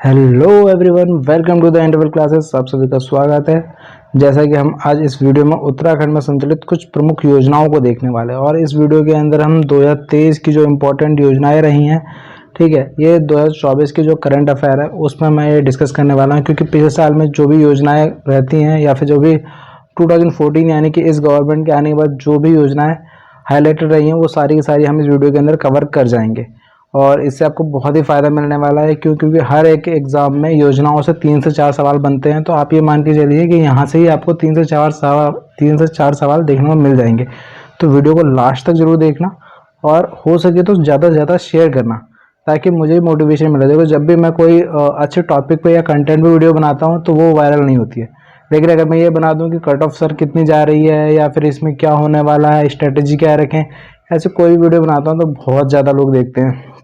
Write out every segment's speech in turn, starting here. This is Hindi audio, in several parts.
Hello everyone, welcome to the interval classes. आप सभी का स्वागत है। जैसा कि हम आज इस वीडियो में उत्तराखंड में संचालित कुछ प्रमुख योजनाओं को देखने वाले हैं और इस वीडियो के अंदर हम 2023 की जो इम्पोर्टेंट योजनाएं रही हैं, ठीक है, ये 2024 की जो करंट अफेयर है उसमें मैं ये डिस्कस करने वाला हूँ। क्योंकि पिछले साल में जो भी योजनाएं रहती हैं या फिर जो भी 2014 यानी कि इस गवर्नमेंट के आने के बाद जो भी योजनाएं हाईलाइटेड रही हैं वो सारी की सारी हम इस वीडियो के अंदर कवर कर जाएंगे और इससे आपको बहुत ही फ़ायदा मिलने वाला है। क्योंकि हर एक एग्ज़ाम में योजनाओं से 3 से 4 सवाल बनते हैं, तो आप ये मान के चलिए कि यहाँ से ही आपको 3 से 4 सवाल देखने को मिल जाएंगे। तो वीडियो को लास्ट तक ज़रूर देखना और हो सके तो ज़्यादा से ज़्यादा शेयर करना, ताकि मुझे मोटिवेशन मिले। देखो, जब भी मैं कोई अच्छे टॉपिक पे या कंटेंट पे वीडियो बनाता हूँ तो वो वायरल नहीं होती है। लेकिन अगर मैं ये बना दूँ कि कट ऑफ सर कितनी जा रही है या फिर इसमें क्या होने वाला है, स्ट्रेटेजी क्या रखें, ऐसे कोई भी वीडियो बनाता हूँ तो बहुत ज़्यादा लोग देखते हैं,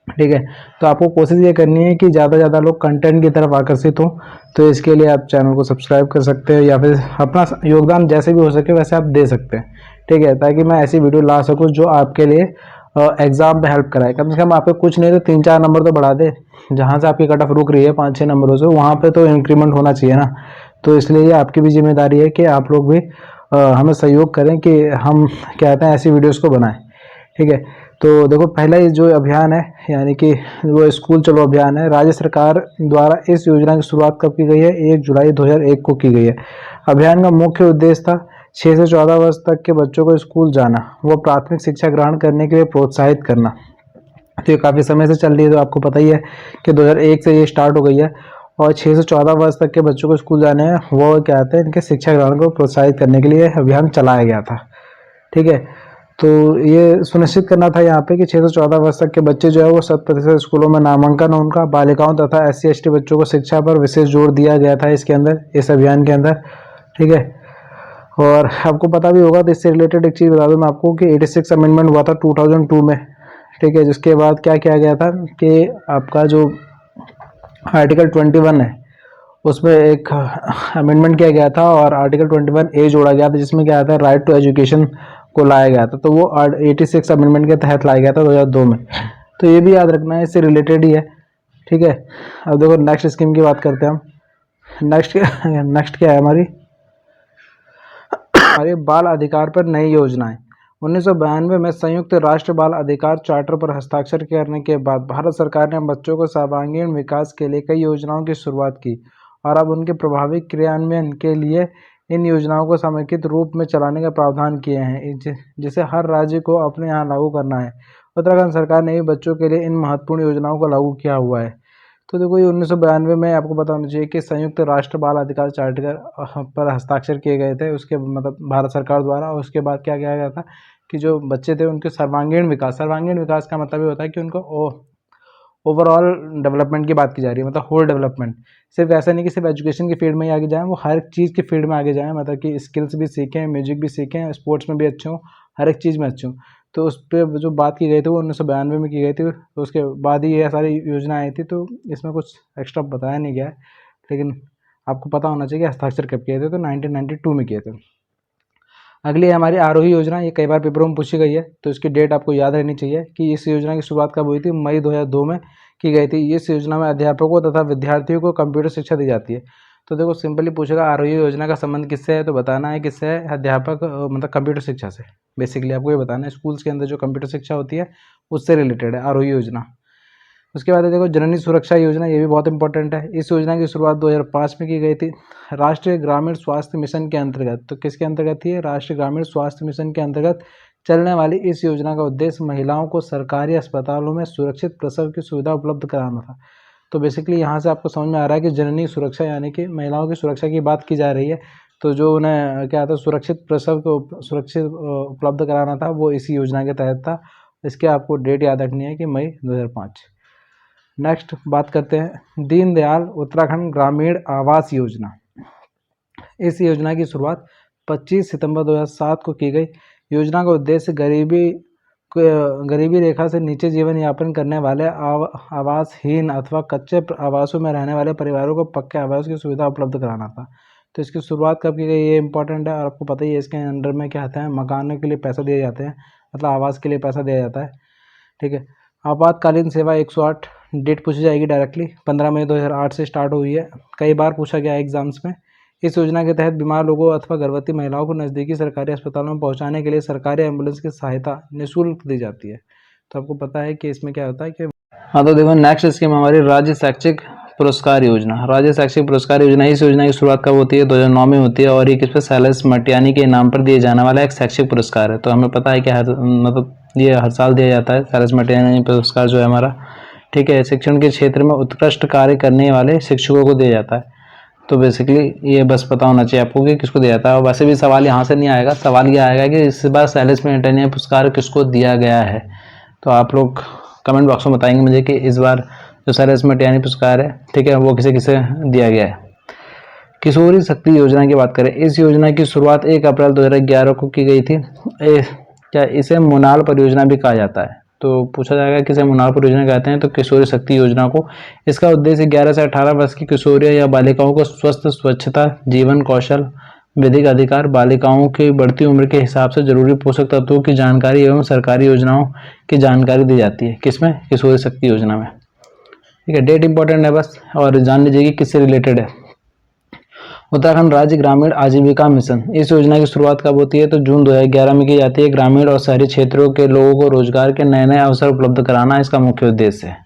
ठीक है। तो आपको कोशिश ये करनी है कि ज़्यादा से ज़्यादा लोग कंटेंट की तरफ आकर्षित हों। तो इसके लिए आप चैनल को सब्सक्राइब कर सकते हैं या फिर अपना योगदान जैसे भी हो सके वैसे आप दे सकते हैं, ठीक है, ताकि मैं ऐसी वीडियो ला सकूं जो आपके लिए एग्ज़ाम में हेल्प कराए। कम से कम आपके कुछ नहीं तो 3-4 नंबर तो बढ़ा दे। जहाँ से आपकी कट ऑफ रुक रही है 5-6 नंबरों से, वहाँ पे तो इंक्रीमेंट होना चाहिए ना। तो इसलिए ये आपकी भी जिम्मेदारी है कि आप लोग भी हमें सहयोग करें कि हम क्या कहते हैं ऐसी वीडियोज़ को बनाएं, ठीक है। तो देखो, पहला ये जो अभियान है यानी कि वो स्कूल चलो अभियान है, राज्य सरकार द्वारा इस योजना की शुरुआत कब की गई है? 1 जुलाई 2001 को की गई है। अभियान का मुख्य उद्देश्य था 6 से 14 वर्ष तक के बच्चों को स्कूल जाना व प्राथमिक शिक्षा ग्रहण करने के लिए प्रोत्साहित करना। तो ये काफ़ी समय से चल रही है, तो आपको पता ही है कि 2001 से ये स्टार्ट हो गई है और 6 से 14 वर्ष तक के बच्चों को स्कूल जाने हैं वो क्या कहते हैं इनके शिक्षा ग्रहण को प्रोत्साहित करने के लिए अभियान चलाया गया था, ठीक है। तो ये सुनिश्चित करना था यहाँ पे कि 6 से 14 वर्ष तक के बच्चे जो है वो 100% स्कूलों में नामांकन उनका। बालिकाओं तथा SC/ST बच्चों को शिक्षा पर विशेष जोर दिया गया था इसके अंदर, इस अभियान के अंदर, ठीक है। और आपको पता भी होगा, तो इससे रिलेटेड एक चीज़ बता दूँ मैं आपको कि 86 अमेंडमेंट हुआ था 2002 में, ठीक है। जिसके बाद क्या किया गया था कि आपका जो आर्टिकल 21 है उसमें एक अमेंडमेंट किया गया था और आर्टिकल 21A जोड़ा गया था, जिसमें क्या आता है राइट टू एजुकेशन को लाया गया था। तो वो 86 अमेंडमेंट के तहत लाया गया था 2002 में। तो ये भी याद रखना है, इससे रिलेटेड ही है, ठीक है। अब देखो नेक्स्ट स्कीम की बात करते हैं हम। नेक्स्ट क्या है हमारी बाल अधिकार पर नई योजनाएं। 1992 में संयुक्त राष्ट्र बाल अधिकार चार्टर पर हस्ताक्षर करने के बाद भारत सरकार ने बच्चों को सर्वांगीण विकास के लिए कई योजनाओं की शुरुआत की और अब उनके प्रभावी क्रियान्वयन के लिए इन योजनाओं को समेकित रूप में चलाने का प्रावधान किए हैं, जिसे हर राज्य को अपने यहाँ लागू करना है। उत्तराखंड सरकार ने भी बच्चों के लिए इन महत्वपूर्ण योजनाओं को लागू किया हुआ है। तो देखो, ये 1992 में आपको पता होना चाहिए कि संयुक्त राष्ट्र बाल अधिकार चार्टर पर हस्ताक्षर किए गए थे, उसके मतलब भारत सरकार द्वारा। और उसके बाद क्या किया गया था कि जो बच्चे थे उनके सर्वांगीण विकास का मतलब ये होता है कि उनको ओवरऑल डेवलपमेंट की बात की जा रही है, मतलब होल डेवलपमेंट। सिर्फ ऐसा नहीं कि सिर्फ एजुकेशन की फील्ड में ही आगे जाएं, वो हर चीज़ की फील्ड में आगे जाएं, मतलब कि स्किल्स भी सीखें, म्यूजिक भी सीखें, स्पोर्ट्स में भी अच्छे हों, हर एक चीज़ में अच्छे हों। तो उस पर जो बात की गई थी वो 1992 में की गई थी। तो उसके बाद ही ये सारी योजना आई थी, तो इसमें कुछ एक्स्ट्रा बताया नहीं गया है, लेकिन आपको पता होना चाहिए कि हस्ताक्षर कब किए थे, तो 1992 में किए थे। अगली है हमारी आरोही योजना। ये कई बार पेपरों में पूछी गई है, तो इसकी डेट आपको याद रहनी चाहिए कि इस योजना की शुरुआत कब हुई थी। मई 2002 में की गई थी। इस योजना में अध्यापकों तथा विद्यार्थियों को कंप्यूटर शिक्षा दी जाती है। तो देखो, सिंपली पूछेगा आरोही योजना का संबंध किससे है, तो बताना है किससे है, अध्यापक मतलब कंप्यूटर शिक्षा से। बेसिकली आपको ये बताना है स्कूल्स के अंदर जो कंप्यूटर शिक्षा होती है उससे रिलेटेड है आरोही योजना। उसके बाद देखो जननी सुरक्षा योजना, ये भी बहुत इंपॉर्टेंट है। इस योजना की शुरुआत 2005 में की गई थी राष्ट्रीय ग्रामीण स्वास्थ्य मिशन के अंतर्गत। तो किसके अंतर्गत थी? राष्ट्रीय ग्रामीण स्वास्थ्य मिशन के अंतर्गत चलने वाली इस योजना का उद्देश्य महिलाओं को सरकारी अस्पतालों में सुरक्षित प्रसव की सुविधा उपलब्ध कराना था। तो बेसिकली यहाँ से आपको समझ में आ रहा है कि जननी सुरक्षा यानी कि महिलाओं की सुरक्षा की बात की जा रही है। तो जो उन्हें क्या था सुरक्षित प्रसव को सुरक्षित उपलब्ध कराना था वो इसी योजना के तहत था। इसके आपको डेट याद रखनी है कि मई 2005। नेक्स्ट बात करते हैं दीनदयाल उत्तराखंड ग्रामीण आवास योजना। इस योजना की शुरुआत 25 सितंबर 2007 को की गई। योजना का उद्देश्य गरीबी रेखा से नीचे जीवन यापन करने वाले आवासहीन अथवा कच्चे आवासों में रहने वाले परिवारों को पक्के आवास की सुविधा उपलब्ध कराना था। तो इसकी शुरुआत कब की गई ये इंपॉर्टेंट है और आपको पता ही है इसके अंडर में क्या आता है, मकानों के लिए पैसा दिए जाते हैं, मतलब आवास के लिए पैसा दिया जाता है, ठीक है। आपातकालीन सेवा 108 डेट पूछी जाएगी डायरेक्टली। 15 मई 2008 से स्टार्ट हुई है। कई बार पूछा गया है एग्जाम्स में। इस योजना के तहत बीमार लोगों अथवा गर्भवती महिलाओं को नज़दीकी सरकारी अस्पतालों में पहुंचाने के लिए सरकारी एम्बुलेंस की सहायता निःशुल्क दी जाती है। तो आपको पता है कि इसमें क्या होता है कि हाँ, तो देखो नेक्स्ट स्कीम हमारी राज्य शैक्षिक पुरस्कार योजना। राज्य शैक्षिक पुरस्कार योजना, इस योजना की शुरुआत कब होती है? 2009 में होती है और ये किस पे? सैलेस मटियानी के नाम पर दिए जाने वाला एक शैक्षिक पुरस्कार है। तो हमें पता है कि मतलब ये हर साल दिया जाता है सैलेस मटियानी पुरस्कार जो है हमारा, ठीक है। शिक्षण के क्षेत्र में उत्कृष्ट कार्य करने वाले शिक्षकों को दिया जाता है। तो बेसिकली ये बस पता होना चाहिए आपको कि किसको दिया जाता है। और वैसे भी सवाल यहाँ से नहीं आएगा, सवाल ये आएगा कि इस बार सैलेस मटियानी पुरस्कार किसको दिया गया है। तो आप लोग कमेंट बॉक्स में बताएंगे मुझे कि इस बार जो सैलेस मटियानी पुरस्कार है, ठीक है, वो किसे किसे दिया गया है। किशोरी शक्ति योजना की बात करें, इस योजना की शुरुआत 1 अप्रैल 2011 को की गई थी। क्या इसे मोनाल परियोजना भी कहा जाता है? तो पूछा जाएगा किसे मोनाल परियोजना कहते हैं, तो किशोरी शक्ति योजना को। इसका उद्देश्य 11 से 18 वर्ष की किशोरियों या बालिकाओं को स्वस्थ, स्वच्छता, जीवन कौशल, विधिक अधिकार, बालिकाओं की बढ़ती उम्र के हिसाब से जरूरी पोषक तत्वों की जानकारी एवं सरकारी योजनाओं की जानकारी दी जाती है। किसमें? किशोरी शक्ति योजना में, ठीक है। डेट इंपॉर्टेंट है बस, और जान लीजिए कि किससे रिलेटेड है। उत्तराखंड राज्य ग्रामीण आजीविका मिशन, इस योजना की शुरुआत कब होती है? तो जून 2011 में की जाती है। ग्रामीण और शहरी क्षेत्रों के लोगों को रोजगार के नए नए अवसर उपलब्ध कराना इसका मुख्य उद्देश्य है।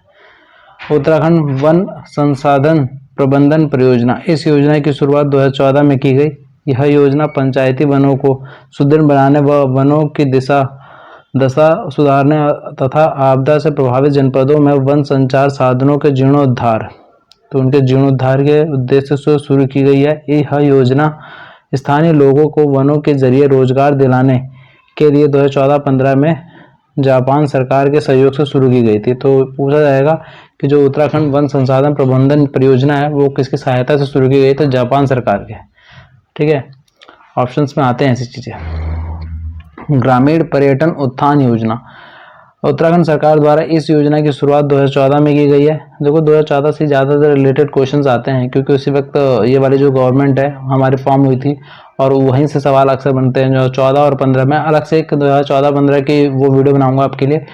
उत्तराखंड वन संसाधन प्रबंधन परियोजना, इस योजना की शुरुआत 2014 में की गई। यह योजना पंचायती वनों को सुदृढ़ बनाने व वनों की दशा सुधारने तथा आपदा से प्रभावित जनपदों में वन संचार साधनों के जीर्णोद्धार, तो उनके जीर्णोद्धार के उद्देश्य से शुरू की गई है। यह योजना स्थानीय लोगों को वनों के जरिए रोजगार दिलाने के लिए 2014-15 में जापान सरकार के सहयोग से शुरू की गई थी। तो पूछा जाएगा कि जो उत्तराखंड वन संसाधन प्रबंधन परियोजना है वो किसकी सहायता से शुरू की गई? तो जापान सरकार के, ठीक है। ऑप्शंस में आते हैं ऐसी चीजें। ग्रामीण पर्यटन उत्थान योजना, उत्तराखंड सरकार द्वारा इस योजना की शुरुआत 2014 में की गई है। देखो 2014 से ज़्यादातर रिलेटेड क्वेश्चंस आते हैं क्योंकि उसी वक्त ये वाली जो गवर्नमेंट है हमारी फॉर्म हुई थी और वहीं से सवाल अक्सर बनते हैं। जो 14 और 15 में अलग से एक 2014-15 की वो वीडियो बनाऊंगा आपके लिए,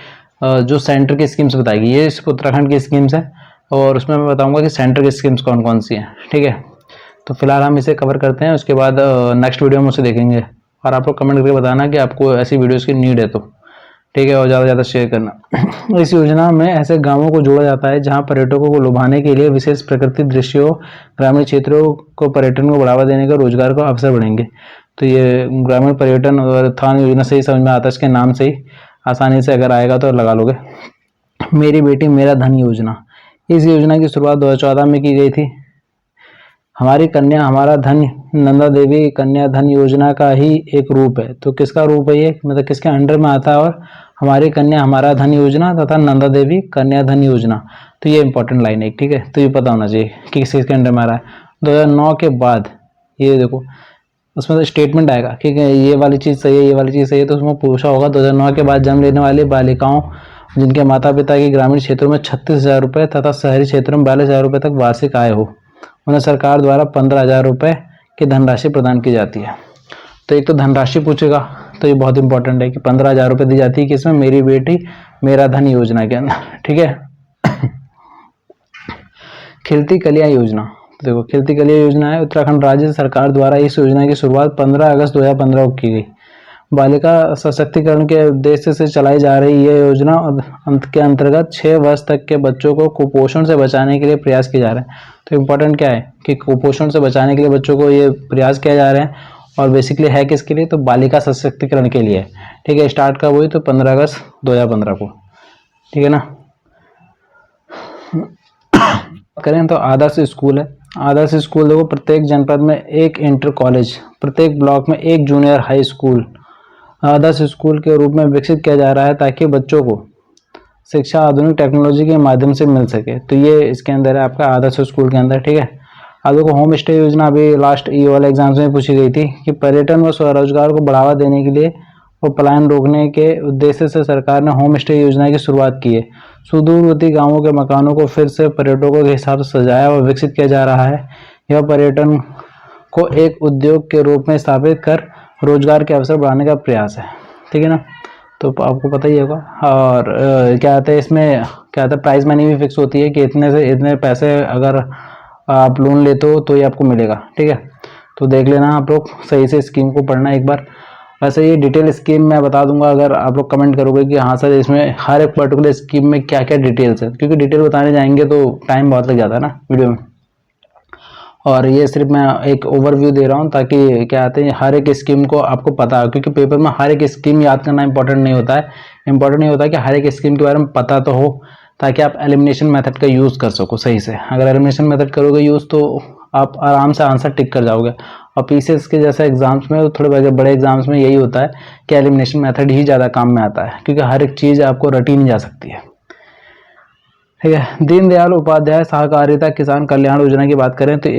जो सेंटर की स्कीम्स बताएगी। ये उत्तराखंड की स्कीम्स है और उसमें मैं बताऊँगा कि सेंटर की स्कीम्स कौन कौन सी हैं, ठीक है। तो फिलहाल हम इसे कवर करते हैं, उसके बाद नेक्स्ट वीडियो में उसे देखेंगे। और आप लोग कमेंट करके बताना कि आपको ऐसी वीडियोज़ की नीड है तो, ठीक है, और ज़्यादा से ज़्यादा शेयर करना। इस योजना में ऐसे गांवों को जोड़ा जाता है जहां पर्यटकों को लुभाने के लिए विशेष प्रकृति दृश्यों, ग्रामीण क्षेत्रों को पर्यटन को बढ़ावा देने का रोजगार का अवसर बढ़ेंगे। तो ये ग्रामीण पर्यटन और उत्थान योजना से ही समझ में आता है, इसके नाम से ही आसानी से अगर आएगा तो लगा लोगे। मेरी बेटी मेरा धन योजना, इस योजना की शुरुआत 2014 में की गई थी। हमारी कन्या हमारा धन, नंदा देवी कन्या धन योजना का ही एक रूप है। तो किसका रूप है ये, मतलब किसके अंडर में आता है? और हमारी कन्या हमारा धन योजना तथा नंदा देवी कन्या धन योजना, तो ये इंपॉर्टेंट लाइन है, ठीक है। तो ये पता होना चाहिए कि किसके अंडर में आ रहा है। 2009 के बाद ये देखो उसमें तो स्टेटमेंट आएगा कि ये वाली चीज़ सही है, ये वाली चीज़ सही है। तो उसमें पूछा होगा 2009 के बाद जन्म लेने वाली बालिकाओं जिनके माता पिता की ग्रामीण क्षेत्रों में 36,000 रुपये तथा शहरी क्षेत्रों में 42,000 रुपये तक वार्षिक आय हो, उन्हें सरकार द्वारा 15,000 रुपये की धनराशि प्रदान की जाती है। तो एक तो धनराशि पूछेगा, तो ये बहुत इंपॉर्टेंट है कि 15,000 रुपये दी जाती है कि इसमें मेरी बेटी मेरा धन योजना के अंदर, ठीक है। खिलती कलियां योजना, तो देखो खिलती कलियां योजना है उत्तराखंड राज्य सरकार द्वारा। इस योजना की शुरुआत 15 अगस्त 2015 को की गई। बालिका सशक्तिकरण के उद्देश्य से चलाई जा रही यह योजना के अंतर्गत 6 वर्ष तक के बच्चों को कुपोषण से बचाने के लिए प्रयास किए जा रहे हैं। तो इम्पोर्टेंट क्या है कि कुपोषण से बचाने के लिए बच्चों को ये प्रयास किया जा रहे हैं और बेसिकली है किसके लिए? तो बालिका सशक्तिकरण के लिए, ठीक है। स्टार्ट कब हुई? तो 15 अगस्त 2015 को, ठीक है ना। करें तो आदर्श स्कूल है। आदर्श स्कूल देखो प्रत्येक जनपद में एक इंटर कॉलेज, प्रत्येक ब्लॉक में एक जूनियर हाई स्कूल आदर्श स्कूल के रूप में विकसित किया जा रहा है ताकि बच्चों को शिक्षा आधुनिक टेक्नोलॉजी के माध्यम से मिल सके। तो ये इसके अंदर है आपका आदर्श स्कूल के अंदर, ठीक है। अब देखो होम स्टे योजना अभी लास्ट ई वाले एग्जाम्स में पूछी गई थी कि पर्यटन व स्वरोजगार को बढ़ावा देने के लिए और पलायन रोकने के उद्देश्य से सरकार ने होम स्टे योजना की शुरुआत की है। सुदूरवर्ती गांवों के मकानों को फिर से पर्यटकों के हिसाब से सजाया और विकसित किया जा रहा है। यह पर्यटन को एक उद्योग के रूप में स्थापित कर रोजगार के अवसर बढ़ाने का प्रयास है, ठीक है ना। तो आपको पता ही होगा। और क्या आता है इसमें, क्या आता है प्राइस मनी भी फिक्स होती है कि इतने से इतने पैसे अगर आप लोन लेते हो तो ये आपको मिलेगा, ठीक है। तो देख लेना आप लोग सही से स्कीम को पढ़ना एक बार। वैसे ये डिटेल स्कीम मैं बता दूंगा अगर आप लोग कमेंट करोगे कि हाँ सर इसमें हर एक पर्टिकुलर स्कीम में क्या क्या डिटेल्स है, क्योंकि डिटेल बताने जाएंगे तो टाइम बहुत लग जाता है ना वीडियो में। और ये सिर्फ मैं एक ओवरव्यू दे रहा हूँ ताकि क्या आते हैं हर एक स्कीम को आपको पता हो, क्योंकि पेपर में हर एक स्कीम याद करना इंपॉर्टेंट नहीं होता है। इंपॉर्टेंट ये होता है कि हर एक स्कीम के बारे में पता तो हो, ताकि आप एलिमिनेशन मेथड का यूज़ कर सको सही से। अगर एलिमिनेशन मेथड करोगे यूज़ तो आप आराम से आंसर टिक कर जाओगे। और पीसीएस के जैसे एग्जाम्स में, थोड़े बड़े एग्जाम्स में यही होता है कि एलिमिनेशन मेथड ही ज़्यादा काम में आता है, क्योंकि हर एक चीज़ आपको रटी नहीं जा सकती है, ठीक है। दीनदयाल उपाध्याय सहकारिता किसान कल्याण योजना की बात करें तो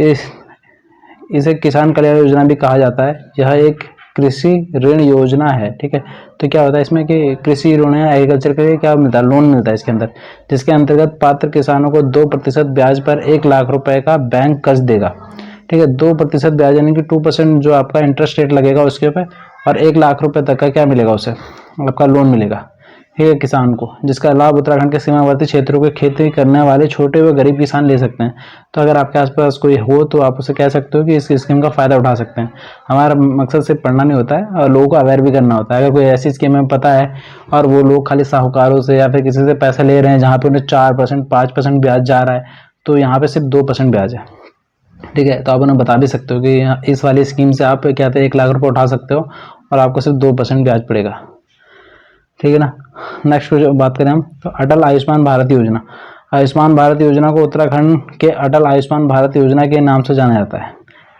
इसे किसान कल्याण योजना भी कहा जाता है। यह एक कृषि ऋण योजना है, ठीक है। तो क्या होता है इसमें कि कृषि ऋण है, एग्रीकल्चर के लिए क्या मिलता है, लोन मिलता है इसके अंदर, जिसके अंतर्गत पात्र किसानों को 2% ब्याज पर 1 लाख रुपए का बैंक कर्ज देगा, ठीक है। 2% ब्याज यानी कि 2% जो आपका इंटरेस्ट रेट लगेगा उसके ऊपर, और 1 लाख रुपए तक का क्या मिलेगा उसे, आपका लोन मिलेगा, ठीक है, किसान को, जिसका लाभ उत्तराखंड के सीमावर्ती क्षेत्रों के खेती करने वाले छोटे व गरीब किसान ले सकते हैं। तो अगर आपके आसपास कोई हो तो आप उसे कह सकते हो कि इस स्कीम का फायदा उठा सकते हैं। हमारा मकसद सिर्फ पढ़ना नहीं होता है और लोगों को अवेयर भी करना होता है। अगर कोई ऐसी स्कीम हमें पता है और वो लोग खाली साहूकारों से या फिर किसी से पैसा ले रहे हैं जहाँ पे उन्हें 4% 5% ब्याज जा रहा है, तो यहाँ पे सिर्फ 2% ब्याज है, ठीक है। तो आप उन्हें बता भी सकते हो कि इस वाली स्कीम से आप क्या कहते हैं 1 लाख रुपये उठा सकते हो और आपको सिर्फ 2% ब्याज पड़ेगा, ठीक है ना। नेक्स्ट बात करें हम तो अटल आयुष्मान भारत योजना। आयुष्मान भारत योजना को उत्तराखंड के अटल आयुष्मान भारत योजना के नाम से जाना जाता है।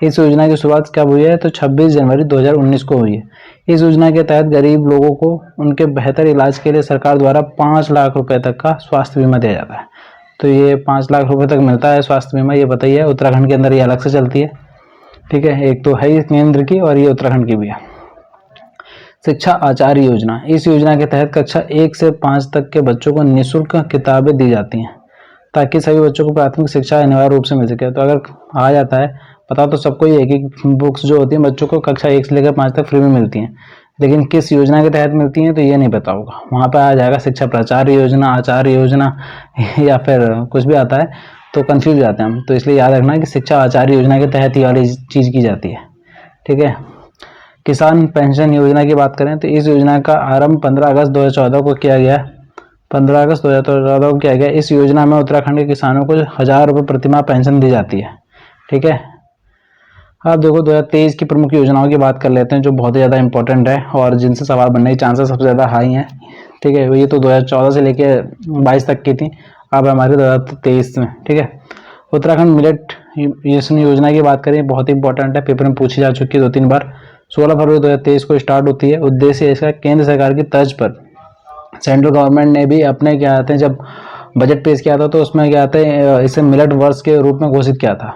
इस योजना की शुरुआत कब हुई है तो 26 जनवरी 2019 को हुई है। इस योजना के तहत गरीब लोगों को उनके बेहतर इलाज के लिए सरकार द्वारा 5 लाख रुपए तक का स्वास्थ्य बीमा दिया जाता है। तो ये 5 लाख रुपए तक मिलता है स्वास्थ्य बीमा, ये बताइए। उत्तराखंड के अंदर ये अलग से चलती है, ठीक है। एक तो है ही केंद्र की और ये उत्तराखंड की भी है। शिक्षा आचार्य योजना। इस योजना के तहत कक्षा 1 से 5 तक के बच्चों को निःशुल्क किताबें दी जाती हैं ताकि सभी बच्चों को प्राथमिक शिक्षा अनिवार्य रूप से मिल सके। तो अगर आ जाता है, पता तो सबको ही है कि बुक्स जो होती हैं बच्चों को कक्षा 1 से लेकर 5 तक फ्री में मिलती हैं, लेकिन किस योजना के तहत मिलती हैं तो ये नहीं पता होगा। वहाँ पर आ जाएगा शिक्षा प्राचार्य योजना, आचार्य योजना या फिर कुछ भी आता है तो कन्फ्यूज हो जाते हैं हम। तो इसलिए याद रखना कि शिक्षा आचार्य योजना के तहत ये वाली चीज़ की जाती है, ठीक है। किसान पेंशन योजना की बात करें तो इस योजना का आरंभ 15 अगस्त 2014 को किया गया। 15 अगस्त 2014 को किया गया। इस योजना में उत्तराखंड के किसानों को 1000 रुपये प्रतिमाह पेंशन दी जाती है, ठीक है। अब देखो 2023 की प्रमुख योजनाओं की बात कर लेते हैं जो बहुत ही ज़्यादा इंपॉर्टेंट है और जिनसे सवाल बनने के चांसेस सबसे ज़्यादा हाई हैं, ठीक है। ये तो 2014 से लेके 22 तक की थी, अब हमारी 2023 में, ठीक है। उत्तराखंड मिलेट योजना की बात करें, बहुत ही इंपॉर्टेंट है, पेपर में पूछी जा चुकी है 2-3 बार। 16 फरवरी 2023 को स्टार्ट होती है। उद्देश्य इसका केंद्र सरकार की तर्ज पर सेंट्रल गवर्नमेंट ने भी अपने क्या आते हैं जब बजट पेश किया था तो उसमें क्या आते हैं इसे मिलेट वर्ष के रूप में घोषित किया था,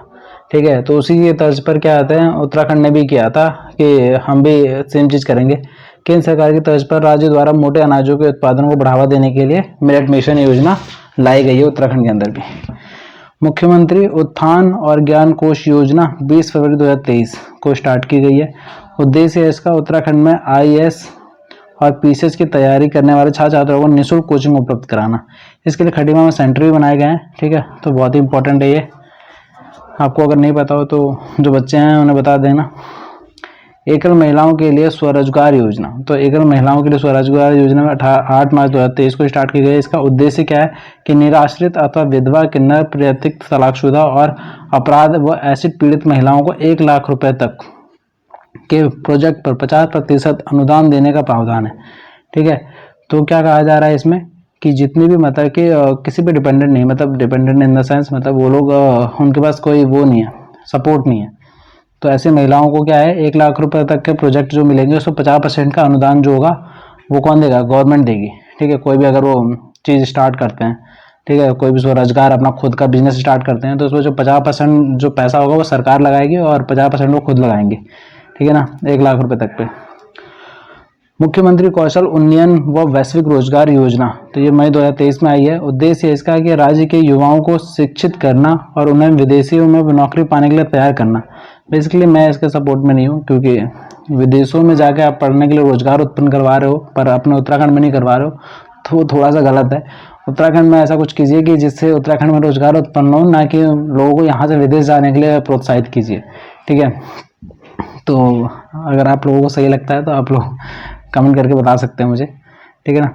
ठीक है। तो उसी के तर्ज पर क्या आते हैं उत्तराखंड ने भी किया था कि हम भी सेम चीज़ करेंगे। केंद्र सरकार की तर्ज पर राज्य द्वारा मोटे अनाजों के उत्पादन को बढ़ावा देने के लिए मिलेट मिशन योजना लाई गई है उत्तराखंड के अंदर भी। मुख्यमंत्री उत्थान और ज्ञान कोश योजना 20 फरवरी 2023 को स्टार्ट की गई है। उद्देश्य इसका उत्तराखंड में आईएएस और पीसीएस की तैयारी करने वाले छात्र छात्राओं को निःशुल्क कोचिंग उपलब्ध कराना। इसके लिए खटीमा में सेंटर भी बनाए गए हैं, ठीक है। तो बहुत ही इंपॉर्टेंट है ये, आपको अगर नहीं पता हो तो जो बच्चे हैं उन्हें बता देना। एकल महिलाओं के लिए स्वरोजगार योजना। तो एकल महिलाओं के लिए स्वरोजगार योजना में 8 मार्च 2023 को स्टार्ट की गई है। इसका उद्देश्य क्या है कि निराश्रित अथवा विधवा, किन्नर, प्रत्येक तलाकशुदा और अपराध व एसिड पीड़ित महिलाओं को 1 लाख रुपए तक के प्रोजेक्ट पर 50% अनुदान देने का प्रावधान है, ठीक है। तो क्या कहा जा रहा है इसमें कि जितने भी मतलब कि किसी पे डिपेंडेंट नहीं, मतलब डिपेंडेंट इन द सेंस मतलब वो लोग उनके पास कोई वो नहीं है, सपोर्ट नहीं है, तो ऐसे महिलाओं को क्या है 1 लाख रुपए तक के प्रोजेक्ट जो मिलेंगे उसको 50% का अनुदान जो होगा वो कौन देगा, गवर्नमेंट देगी, ठीक है। कोई भी अगर वो चीज़ स्टार्ट करते हैं, ठीक है, कोई भी स्वरोजगार अपना खुद का बिजनेस स्टार्ट करते हैं तो उसमें जो 50% जो पैसा होगा वो सरकार लगाएगी और 50% वो खुद लगाएंगे, ठीक है ना, 1 लाख रुपए तक पे। मुख्यमंत्री कौशल उन्नयन व वैश्विक रोजगार योजना, तो ये मई 2023 में आई है। उद्देश्य इसका है कि राज्य के युवाओं को शिक्षित करना और उन्हें विदेशियों में नौकरी पाने के लिए तैयार करना। बेसिकली मैं इसके सपोर्ट में नहीं हूँ क्योंकि विदेशों में जाके आप पढ़ने के लिए रोजगार उत्पन्न करवा रहे हो पर अपने उत्तराखंड में नहीं करवा रहे हो, तो वो थोड़ा सा गलत है। उत्तराखंड में ऐसा कुछ कीजिए कि जिससे उत्तराखंड में रोजगार उत्पन्न हो, ना कि लोगों को यहाँ से विदेश जाने के लिए प्रोत्साहित कीजिए, ठीक है। तो अगर आप लोगों को सही लगता है तो आप लोग कमेंट करके बता सकते हैं मुझे, ठीक है ना।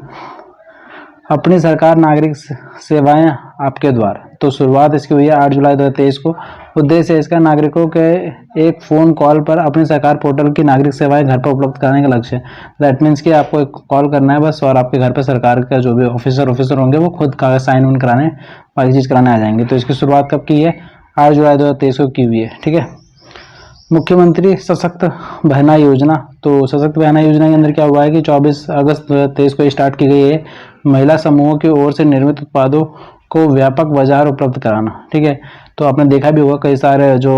अपनी सरकार नागरिक सेवाएं आपके द्वार, तो शुरुआत इसकी हुई है 8 जुलाई 2023 को। उद्देश्य है इसका नागरिकों के एक फ़ोन कॉल पर अपनी सरकार पोर्टल की नागरिक सेवाएं घर पर उपलब्ध कराने का लक्ष्य है। दैट मीन्स कि आपको एक कॉल करना है बस, और आपके घर पर सरकार का जो भी ऑफिसर होंगे वो खुद कागज साइन उन कराने, बाकी चीज़ कराने आ जाएंगे। तो इसकी शुरुआत कब की है? 8 जुलाई 2023 को की हुई है, ठीक है। मुख्यमंत्री सशक्त बहना योजना, तो सशक्त बहना योजना के अंदर क्या हुआ है कि 24 अगस्त 2023 को स्टार्ट की गई है। महिला समूहों की ओर से निर्मित उत्पादों को व्यापक बाजार उपलब्ध कराना, ठीक है। तो आपने देखा भी होगा कई सारे जो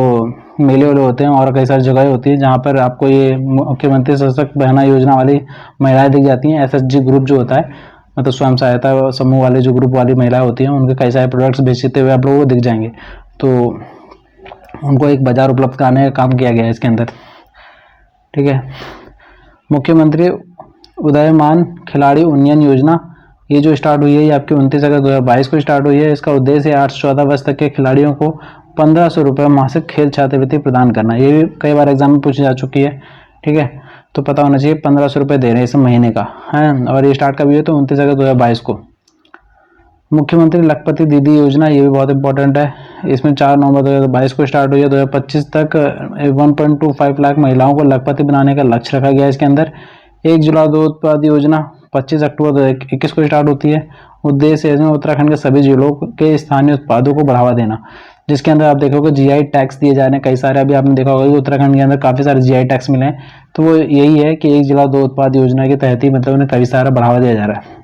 मेले वाले होते हैं और कई सारी जगहें होती हैं जहाँ पर आपको ये मुख्यमंत्री सशक्त बहना योजना वाली महिलाएं दिख जाती हैं। SHG ग्रुप जो होता है, मतलब स्वयं सहायता समूह वाले जो ग्रुप वाली महिलाएं होती हैं, उनके कई सारे प्रोडक्ट्स बेचते हुए आप लोगों को दिख जाएंगे। तो उनको एक बाजार उपलब्ध कराने का काम किया गया है इसके अंदर, ठीक है। मुख्यमंत्री उदयमान खिलाड़ी उन्नयन योजना, ये जो स्टार्ट हुई है ये आपकी 29 अगस्त 2022 को स्टार्ट हुई है। इसका उद्देश्य है 8 से 14 वर्ष तक के खिलाड़ियों को 1500 रुपये मासिक खेल छात्रवृत्ति प्रदान करना। ये भी कई बार एग्जाम में पूछी जा चुकी है, ठीक है। तो पता होना चाहिए 1500 रुपये दे रहे हैं इस महीने का, है। और ये स्टार्ट कभी हुई है? तो 29 अगस्त 2022 को। मुख्यमंत्री लखपति दीदी योजना, ये भी बहुत इंपॉर्टेंट है। इसमें 4 नवंबर 2022 को स्टार्ट हुई है। 2025 तक 1.25 लाख महिलाओं को लखपति बनाने का लक्ष्य रखा गया है इसके अंदर। 1 जुलाई 2 उत्पाद योजना 25 अक्टूबर 2021 को स्टार्ट होती है। उद्देश्य इसमें उत्तराखंड के सभी जिलों के स्थानीय उत्पादों को बढ़ावा देना, जिसके अंदर आप देखोगे GI टैक्स दिए जा रहे हैं कई सारे। अभी आपने देखा होगा कि उत्तराखंड के अंदर काफ़ी सारे GI टैक्स मिले हैं। तो वो यही है कि 1 जुलाई 2 उत्पाद योजना के तहत ही मतलब उन्हें कई सारा बढ़ावा दिया जा रहा है।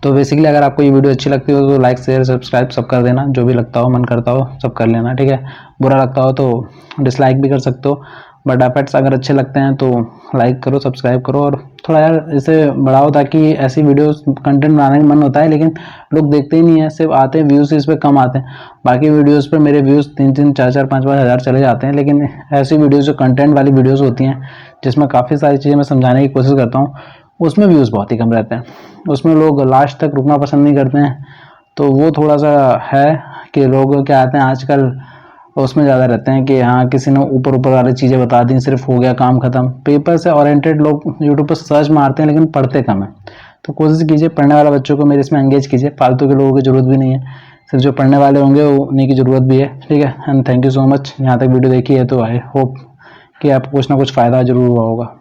तो बेसिकली अगर आपको ये वीडियो अच्छी लगती हो तो लाइक शेयर सब्सक्राइब सब कर देना, जो भी लगता हो मन करता हो सब कर लेना, ठीक है। बुरा लगता हो तो डिसलाइक भी कर सकते हो, बट एफर्ट्स अगर अच्छे लगते हैं तो लाइक करो सब्सक्राइब करो और थोड़ा यार इसे बढ़ाओ, ताकि ऐसी वीडियोस कंटेंट बनाने का मन होता है लेकिन लोग देखते ही नहीं है, सिर्फ आते हैं व्यूज़ इस पर कम आते हैं। बाकी वीडियोस पर मेरे व्यूज़ 3-3 4-4 5-5 हज़ार चले जाते हैं, लेकिन ऐसी वीडियोज़ जो कंटेंट वाली वीडियोज़ होती हैं जिसमें काफ़ी सारी चीज़ें मैं समझाने की कोशिश करता हूँ, उसमें व्यूज़ बहुत ही कम रहते हैं। उसमें लोग लास्ट तक रुकना पसंद नहीं करते हैं। तो वो थोड़ा सा है कि लोग क्या आते हैं आजकल उसमें ज़्यादा रहते हैं कि हाँ किसी ने ऊपर वाली चीज़ें बता दी, सिर्फ हो गया काम खत्म। पेपर से ओरिएंटेड लोग यूट्यूब पर सर्च मारते हैं लेकिन पढ़ते कम है। तो कोशिश कीजिए पढ़ने वाले बच्चों को मेरे इसमें एंगेज कीजिए, फालतू के लोगों की ज़रूरत भी नहीं है, सिर्फ जो पढ़ने वाले होंगे उन्हीं की ज़रूरत भी है, ठीक है। And thank you so much, यहाँ तक वीडियो देखी है तो आई होप कि आपको कुछ ना कुछ फ़ायदा जरूर हुआ होगा।